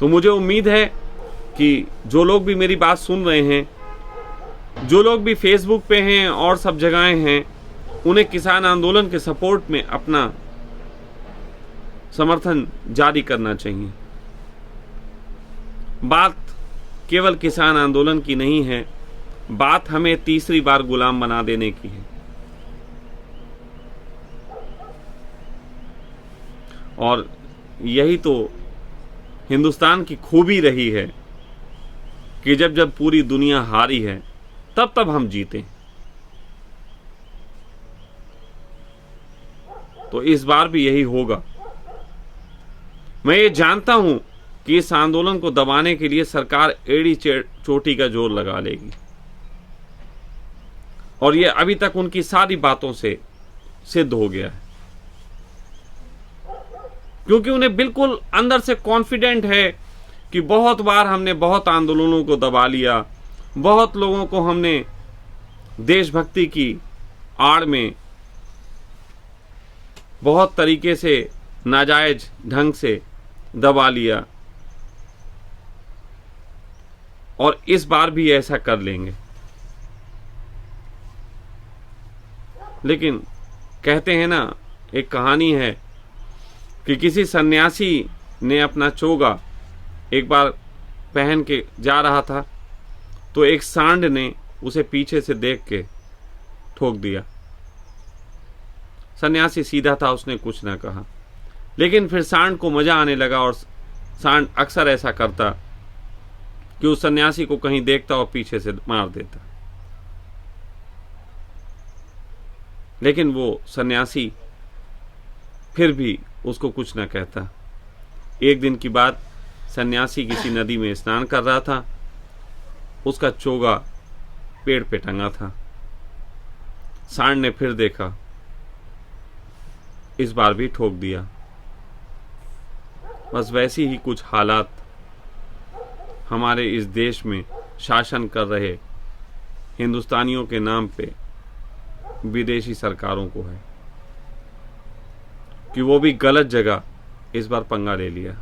तो मुझे उम्मीद है कि जो लोग भी मेरी बात सुन रहे हैं, जो लोग भी फेसबुक पे हैं और सब जगहें हैं, उन्हें किसान आंदोलन के सपोर्ट में अपना समर्थन जारी करना चाहिए। बात केवल किसान आंदोलन की नहीं है, बात हमें तीसरी बार गुलाम बना देने की है। और यही तो हिंदुस्तान की खूबी रही है कि जब जब पूरी दुनिया हारी है तब तब हम जीते। तो इस बार भी यही होगा। मैं ये जानता हूं कि इस आंदोलन को दबाने के लिए सरकार एड़ी चोटी का जोर लगा लेगी, और ये अभी तक उनकी सारी बातों से सिद्ध हो गया है, क्योंकि उन्हें बिल्कुल अंदर से कॉन्फिडेंट है कि बहुत बार हमने बहुत आंदोलनों को दबा लिया, बहुत लोगों को हमने देशभक्ति की आड़ में बहुत तरीके से नाजायज ढंग से दबा लिया, और इस बार भी ऐसा कर लेंगे। लेकिन कहते हैं ना, एक कहानी है कि किसी सन्यासी ने अपना चोगा एक बार पहन के जा रहा था, तो एक सांड ने उसे पीछे से देख के ठोक दिया। सन्यासी सीधा था, उसने कुछ ना कहा, लेकिन फिर सांड को मजा आने लगा, और सांड अक्सर ऐसा करता कि उस सन्यासी को कहीं देखता और पीछे से मार देता। लेकिन वो सन्यासी फिर भी उसको कुछ ना कहता। एक दिन की बात, सन्यासी किसी नदी में स्नान कर रहा था, उसका चोगा पेड़ पे टंगा था। सांड ने फिर देखा, इस बार भी ठोक दिया। बस वैसी ही कुछ हालात हमारे इस देश में शासन कर रहे हिंदुस्तानियों के नाम पे विदेशी सरकारों को है, कि वो भी गलत जगह इस बार पंगा ले लिया।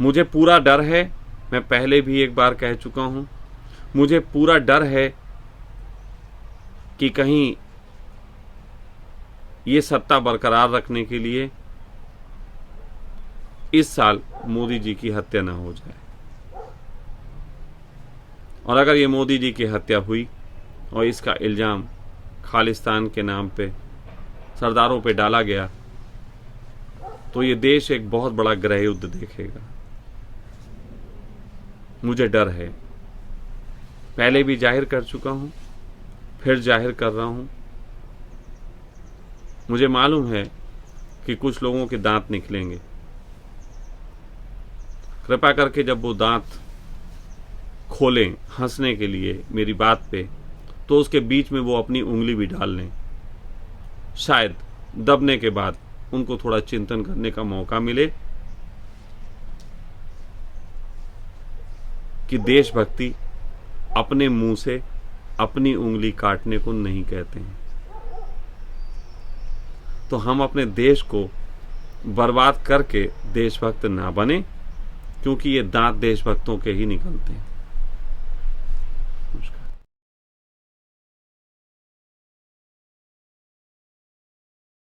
मुझे पूरा डर है, मैं पहले भी एक बार कह चुका हूं, मुझे पूरा डर है कि कहीं ये सत्ता बरकरार रखने के लिए इस साल मोदी जी की हत्या ना हो जाए। और अगर ये मोदी जी की हत्या हुई और इसका इल्जाम खालिस्तान के नाम पे सरदारों पे डाला गया, तो ये देश एक बहुत बड़ा गृह युद्ध देखेगा। मुझे डर है, पहले भी जाहिर कर चुका हूं, फिर जाहिर कर रहा हूं। मुझे मालूम है कि कुछ लोगों के दांत निकलेंगे। कृपा करके जब वो दांत खोलें हंसने के लिए मेरी बात पे, तो उसके बीच में वो अपनी उंगली भी डाल लें। शायद दबने के बाद उनको थोड़ा चिंतन करने का मौका मिले कि देशभक्ति अपने मुंह से अपनी उंगली काटने को नहीं कहते हैं। तो हम अपने देश को बर्बाद करके देशभक्त ना बने, क्योंकि ये दांत देशभक्तों के ही निकलते हैं।